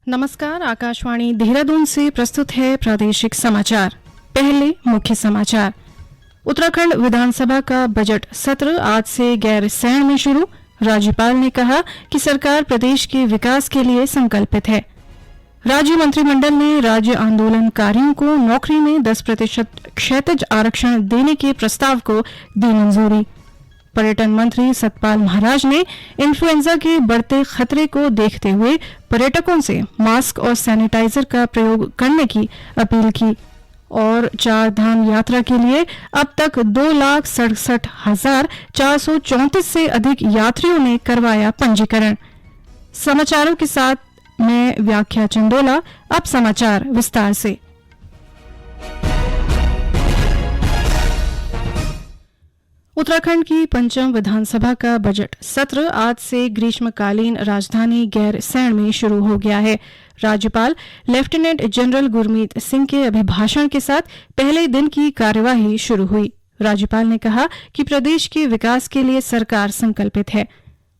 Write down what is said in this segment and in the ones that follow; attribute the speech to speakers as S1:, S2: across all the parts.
S1: नमस्कार, आकाशवाणी देहरादून से प्रस्तुत है प्रादेशिक समाचार। पहले मुख्य समाचार। उत्तराखंड विधानसभा का बजट सत्र आज से गैरसैंण में शुरू। राज्यपाल ने कहा कि सरकार प्रदेश के विकास के लिए संकल्पित है। राज्य मंत्रिमंडल ने राज्य आंदोलनकारियों को नौकरी में 10% क्षैतिज आरक्षण देने के प्रस्ताव को दी मंजूरी। पर्यटन मंत्री सतपाल महाराज ने इन्फ्लुएंजा के बढ़ते खतरे को देखते हुए पर्यटकों से मास्क और सैनिटाइजर का प्रयोग करने की अपील की। और 4 धाम यात्रा के लिए अब तक 2,67,434 से अधिक यात्रियों ने करवाया पंजीकरण। समाचारों के साथ मैं व्याख्या चंदोला। अब समाचार विस्तार से। उत्तराखंड की पंचम विधानसभा का बजट सत्र आज से ग्रीष्मकालीन राजधानी गैरसैंण में शुरू हो गया है। राज्यपाल लेफ्टिनेंट जनरल गुरमीत सिंह के अभिभाषण के साथ पहले दिन की कार्यवाही शुरू हुई। राज्यपाल ने कहा कि प्रदेश के विकास के लिए सरकार संकल्पित है।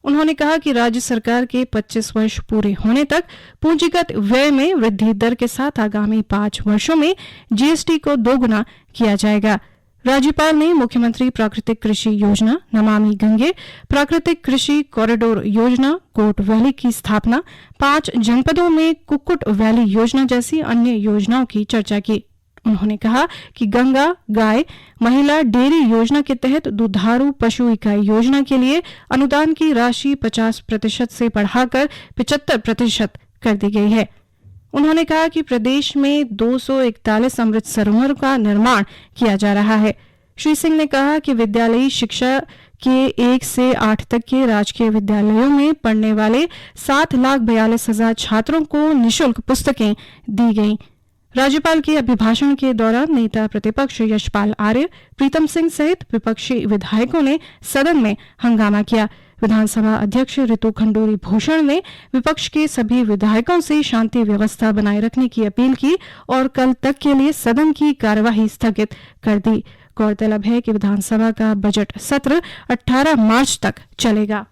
S1: उन्होंने कहा कि राज्य सरकार के 25 वर्ष पूरे होने तक पूंजीगत व्यय में वृद्धि दर के साथ आगामी 5 वर्षों में जीएसटी को दोगुना किया जाएगा। राज्यपाल ने मुख्यमंत्री प्राकृतिक कृषि योजना, नमामि गंगे, प्राकृतिक कृषि कॉरिडोर योजना, कोट वैली की स्थापना, 5 जनपदों में कुक्कुट वैली योजना जैसी अन्य योजनाओं की चर्चा की। उन्होंने कहा कि गंगा गाय महिला डेयरी योजना के तहत दुधारू पशु इकाई योजना के लिए अनुदान की राशि 50% से बढ़ाकर 75% कर दी गई है। उन्होंने कहा कि प्रदेश में 241 अमृत सरोवरों का निर्माण किया जा रहा है। श्री सिंह ने कहा कि विद्यालयी शिक्षा के 1 से 8 तक के राजकीय विद्यालयों में पढ़ने वाले 7,42,000 छात्रों को निःशुल्क पुस्तकें दी गईं। राज्यपाल के अभिभाषण के दौरान नेता प्रतिपक्ष यशपाल आर्य, प्रीतम सिंह सहित विपक्षी विधायकों ने सदन में हंगामा किया। विधानसभा अध्यक्ष ऋतु खंडूरी भूषण ने विपक्ष के सभी विधायकों से शांति व्यवस्था बनाए रखने की अपील की और कल तक के लिए सदन की कार्यवाही स्थगित कर दी। गौरतलब है कि विधानसभा का बजट सत्र 18 मार्च तक चलेगा।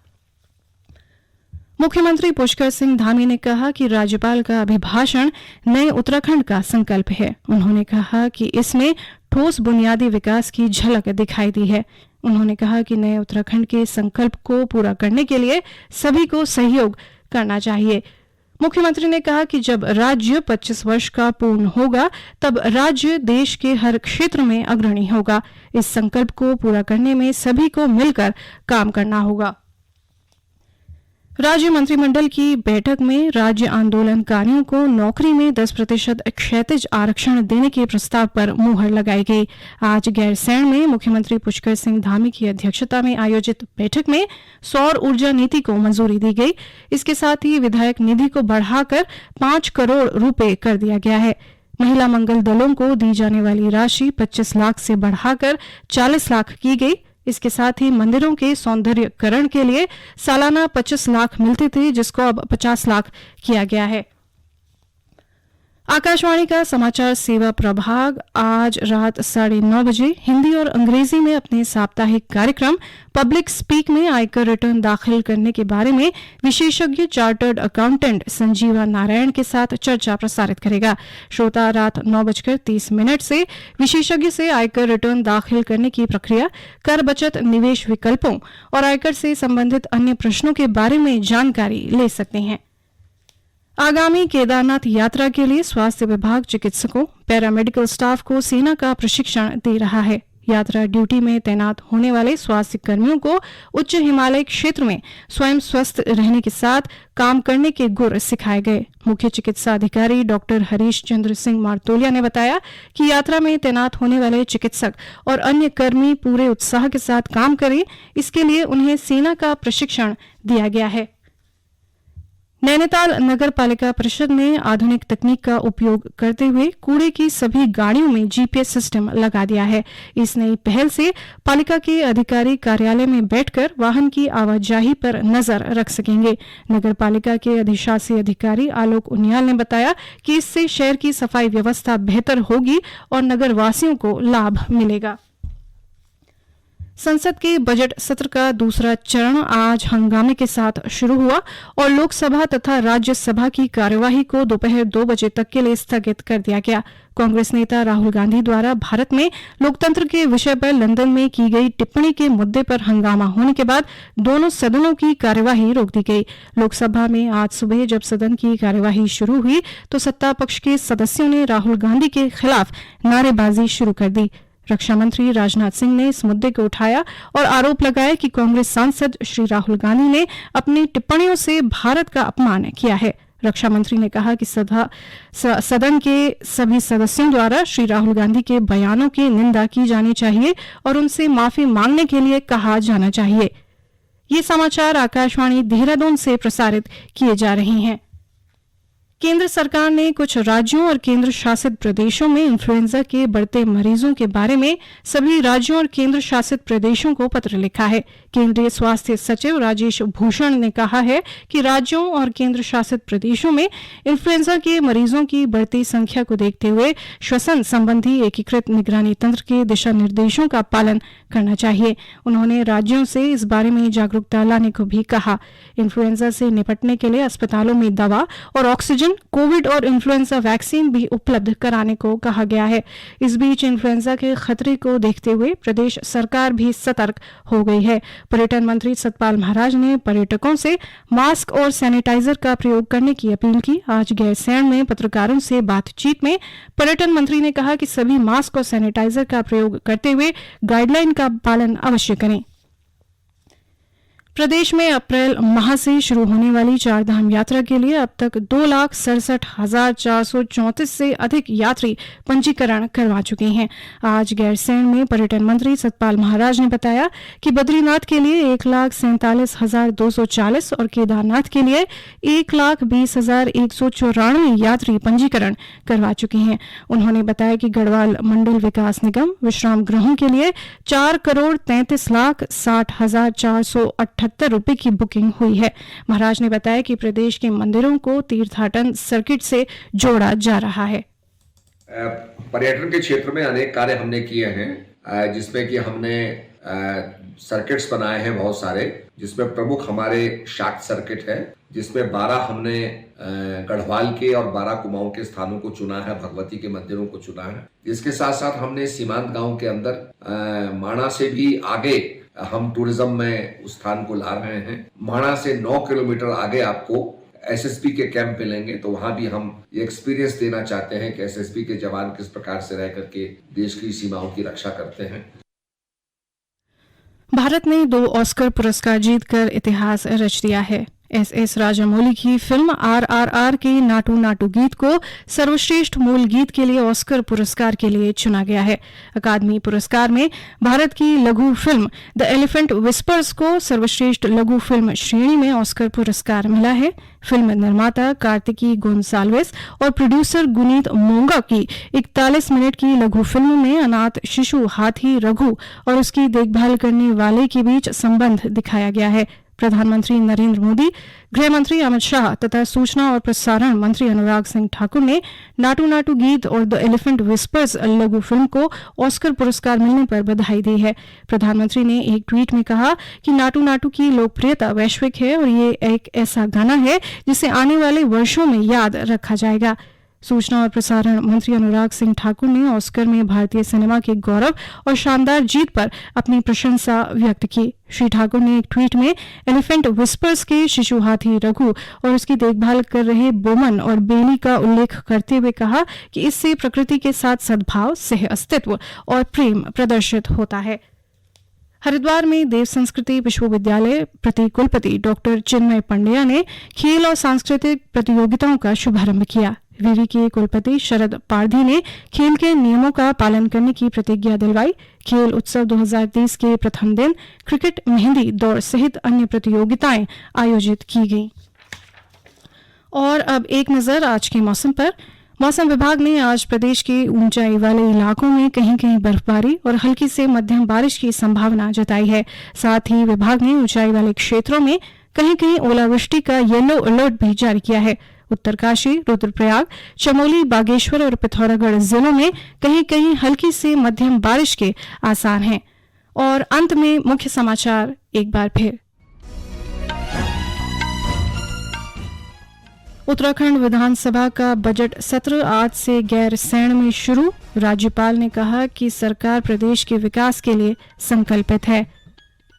S1: मुख्यमंत्री पुष्कर सिंह धामी ने कहा कि राज्यपाल का अभिभाषण नए उत्तराखंड का संकल्प है। उन्होंने कहा कि इसमें ठोस बुनियादी विकास की झलक दिखाई दी है। उन्होंने कहा कि नए उत्तराखंड के संकल्प को पूरा करने के लिए सभी को सहयोग करना चाहिए। मुख्यमंत्री ने कहा कि जब राज्य 25 वर्ष का पूर्ण होगा तब राज्य देश के हर क्षेत्र में अग्रणी होगा। इस संकल्प को पूरा करने में सभी को मिलकर काम करना होगा। राज्य मंत्रिमंडल की बैठक में राज्य आंदोलनकारियों को नौकरी में 10% क्षैतिज आरक्षण देने के प्रस्ताव पर मुहर लगाई गई। आज गैरसैंण में मुख्यमंत्री पुष्कर सिंह धामी की अध्यक्षता में आयोजित बैठक में सौर ऊर्जा नीति को मंजूरी दी गई। इसके साथ ही विधायक निधि को बढ़ाकर 5 करोड़ रुपए कर दिया गया है। महिला मंगल दलों को दी जाने वाली राशि 25 लाख से बढ़ाकर 40 लाख की गई। इसके साथ ही मंदिरों के सौंदर्यकरण के लिए सालाना 25 लाख मिलते थे, जिसको अब 50 लाख किया गया है। आकाशवाणी का समाचार सेवा प्रभाग आज रात 9:30 बजे हिंदी और अंग्रेजी में अपने साप्ताहिक कार्यक्रम पब्लिक स्पीक में आयकर रिटर्न दाखिल करने के बारे में विशेषज्ञ चार्टर्ड अकाउंटेंट संजीवा नारायण के साथ चर्चा प्रसारित करेगा। श्रोता रात 9:30 से विशेषज्ञ से आयकर रिटर्न दाखिल करने की प्रक्रिया, कर बचत, निवेश विकल्पों और आयकर से संबंधित अन्य प्रश्नों के बारे में जानकारी ले सकते हैं। आगामी केदारनाथ यात्रा के लिए स्वास्थ्य विभाग चिकित्सकों, पैरामेडिकल स्टाफ को सेना का प्रशिक्षण दे रहा है। यात्रा ड्यूटी में तैनात होने वाले स्वास्थ्य कर्मियों को उच्च हिमालय क्षेत्र में स्वयं स्वस्थ रहने के साथ काम करने के गुर सिखाए गए। मुख्य चिकित्सा अधिकारी डॉक्टर हरीश चंद्र सिंह मारतोलिया ने बताया कि यात्रा में तैनात होने वाले चिकित्सक और अन्य कर्मी पूरे उत्साह के साथ काम करें, इसके लिए उन्हें सेना का प्रशिक्षण दिया गया है। नैनीताल नगर पालिका परिषद ने आधुनिक तकनीक का उपयोग करते हुए कूड़े की सभी गाड़ियों में जीपीएस सिस्टम लगा दिया है। इस नई पहल से पालिका के अधिकारी कार्यालय में बैठकर वाहन की आवाजाही पर नजर रख सकेंगे। नगर पालिका के अधिशासी अधिकारी आलोक उनियाल ने बताया कि इससे शहर की सफाई व्यवस्था बेहतर होगी और नगर वासियों को लाभ मिलेगा। संसद के बजट सत्र का दूसरा चरण आज हंगामे के साथ शुरू हुआ और लोकसभा तथा राज्यसभा की कार्यवाही को दोपहर 2 बजे तक के लिए स्थगित कर दिया गया। कांग्रेस नेता राहुल गांधी द्वारा भारत में लोकतंत्र के विषय पर लंदन में की गई टिप्पणी के मुद्दे पर हंगामा होने के बाद दोनों सदनों की कार्यवाही रोक दी गई। लोकसभा में आज सुबह जब सदन की कार्यवाही शुरू हुई तो सत्ता पक्ष के सदस्यों ने राहुल गांधी के खिलाफ नारेबाजी शुरू कर दी। रक्षा मंत्री राजनाथ सिंह ने इस मुद्दे को उठाया और आरोप लगाया कि कांग्रेस सांसद श्री राहुल गांधी ने अपनी टिप्पणियों से भारत का अपमान किया है। रक्षा मंत्री ने कहा कि सदन के सभी सदस्यों द्वारा श्री राहुल गांधी के बयानों की निंदा की जानी चाहिए और उनसे माफी मांगने के लिए कहा जाना चाहिए। ये समाचार आकाशवाणी देहरादून से प्रसारित किए जा रहे हैं। केंद्र सरकार ने कुछ राज्यों और केंद्र शासित प्रदेशों में इन्फ्लुएंजा के बढ़ते मरीजों के बारे में सभी राज्यों और केंद्र शासित प्रदेशों को पत्र लिखा है। केंद्रीय स्वास्थ्य सचिव राजेश भूषण ने कहा है कि राज्यों और केंद्र शासित प्रदेशों में इन्फ्लुएंजा के मरीजों की बढ़ती संख्या को देखते हुए श्वसन संबंधी एकीकृत निगरानी तंत्र के दिशा निर्देशों का पालन करना चाहिए। उन्होंने राज्यों से इस बारे में जागरूकता लाने को भी कहा। इन्फ्लुएंजा से निपटने के लिए अस्पतालों में दवा और ऑक्सीजन, कोविड और इन्फ्लुएंजा वैक्सीन भी उपलब्ध कराने को कहा गया है। इस बीच इन्फ्लुएंजा के खतरे को देखते हुए प्रदेश सरकार भी सतर्क हो गई है। पर्यटन मंत्री सतपाल महाराज ने पर्यटकों से मास्क और सैनिटाइजर का प्रयोग करने की अपील की। आज गैरसैंण में पत्रकारों से बातचीत में पर्यटन मंत्री ने कहा कि सभी मास्क और सैनिटाइजर का प्रयोग करते हुए गाइडलाइन का पालन अवश्य करें। प्रदेश में अप्रैल माह से शुरू होने वाली चारधाम यात्रा के लिए अब तक 2,67,434 से अधिक यात्री पंजीकरण करवा चुके हैं। आज गैरसैंण में पर्यटन मंत्री सतपाल महाराज ने बताया कि बद्रीनाथ के लिए 1,47,240 और केदारनाथ के लिए 1,20,194 यात्री पंजीकरण करवा चुके हैं। उन्होंने बताया कि गढ़वाल मंडल विकास निगम विश्राम गृहों के लिए 4,33,60,478 रुपए की बुकिंग हुई है। महाराज ने बताया कि प्रदेश के मंदिरों को तीर्थाटन सर्किट से जोड़ा जा रहा है।
S2: पर्यटन के क्षेत्र में अनेक कार्य हमने किए हैं, जिसमें कि हमने सर्किट्स बनाए हैं बहुत सारे, जिसमें प्रमुख हमारे शाक्त सर्किट है, जिसमें 12 हमने गढ़वाल के और 12 कुमाऊं के स्थानों को चुना है, भगवती के मंदिरों को चुना है। इसके साथ साथ हमने सीमांत गांव के अंदर माणा से भी आगे हम टूरिज्म में उस स्थान को ला रहे हैं। माणा से 9 किलोमीटर आगे आपको एसएसबी के कैंप मिलेंगे, तो वहां भी हम ये एक्सपीरियंस देना चाहते हैं कि एसएसबी के जवान किस प्रकार से रह करके देश की सीमाओं की रक्षा करते हैं।
S1: भारत ने 2 ऑस्कर पुरस्कार जीतकर इतिहास रच दिया है। एस राजामौली की फिल्म RRR के नाटू नाटू गीत को सर्वश्रेष्ठ मूल गीत के लिए ऑस्कर पुरस्कार के लिए चुना गया है। अकादमी पुरस्कार में भारत की लघु फिल्म द एलिफेंट विस्पर्स को सर्वश्रेष्ठ लघु फिल्म श्रेणी में ऑस्कर पुरस्कार मिला है। फिल्म निर्माता कार्तिकी गोंसाल्वेस और प्रोड्यूसर गुनीत मोंगा की 41 मिनट की लघु फिल्म में अनाथ शिशु हाथी रघु और उसकी देखभाल करने वाले के बीच संबंध दिखाया गया है। प्रधानमंत्री नरेंद्र मोदी, गृह मंत्री अमित शाह तथा सूचना और प्रसारण मंत्री अनुराग सिंह ठाकुर ने नाटू नाटू गीत और द एलिफेंट विस्पर्स लघु फिल्म को ऑस्कर पुरस्कार मिलने पर बधाई दी है। प्रधानमंत्री ने एक ट्वीट में कहा कि नाटू नाटू की लोकप्रियता वैश्विक है और ये एक ऐसा गाना है जिसे आने वाले वर्षों में याद रखा जाएगा। सूचना और प्रसारण मंत्री अनुराग सिंह ठाकुर ने ऑस्कर में भारतीय सिनेमा के गौरव और शानदार जीत पर अपनी प्रशंसा व्यक्त की। श्री ठाकुर ने एक ट्वीट में एलिफेंट विस्पर्स के शिशु हाथी रघु और उसकी देखभाल कर रहे बोमन और बेली का उल्लेख करते हुए कहा कि इससे प्रकृति के साथ सद्भाव, सह अस्तित्व और प्रेम प्रदर्शित होता है। हरिद्वार में देव संस्कृति विश्वविद्यालय प्रतिकुलपति डॉक्टर चिन्मय पंड्या ने खेल और सांस्कृतिक प्रतियोगिताओं का शुभारंभ किया। विवि के कुलपति शरद पारधी ने खेल के नियमों का पालन करने की प्रतिज्ञा दिलवाई। खेल उत्सव 2023 के प्रथम दिन क्रिकेट, मेहंदी दौड़ सहित अन्य प्रतियोगिताएं आयोजित की गईं। और अब एक नजर आज के मौसम पर। मौसम विभाग ने आज प्रदेश के ऊंचाई वाले इलाकों में कहीं कहीं बर्फबारी और हल्की से मध्यम बारिश की संभावना जताई है। साथ ही विभाग ने ऊंचाई वाले क्षेत्रों में कहीं कहीं ओलावृष्टि का येलो अलर्ट भी जारी किया है। उत्तरकाशी, रुद्रप्रयाग, चमोली, बागेश्वर और पिथौरागढ़ जिलों में कहीं कहीं हल्की से मध्यम बारिश के आसार हैं। और अंत में मुख्य समाचार एक बार फिर। उत्तराखंड विधानसभा का बजट सत्र आज से गैरसैंण में शुरू। राज्यपाल ने कहा कि सरकार प्रदेश के विकास के लिए संकल्पित है।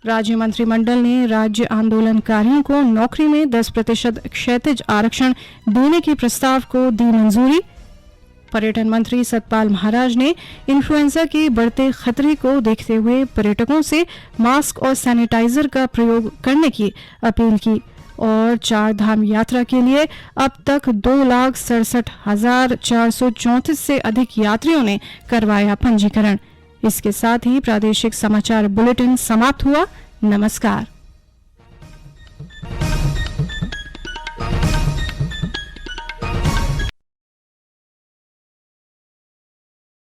S1: राज्य मंत्रिमंडल ने राज्य आंदोलनकारियों को नौकरी में 10% क्षैतिज आरक्षण देने के प्रस्ताव को दी मंजूरी। पर्यटन मंत्री सतपाल महाराज ने इन्फ्लुएंजा के बढ़ते खतरे को देखते हुए पर्यटकों से मास्क और सैनिटाइजर का प्रयोग करने की अपील की। और 4 धाम यात्रा के लिए अब तक 2,67,434 से अधिक यात्रियों ने करवाया पंजीकरण। इसके साथ ही प्रादेशिक समाचार बुलेटिन समाप्त हुआ। नमस्कार।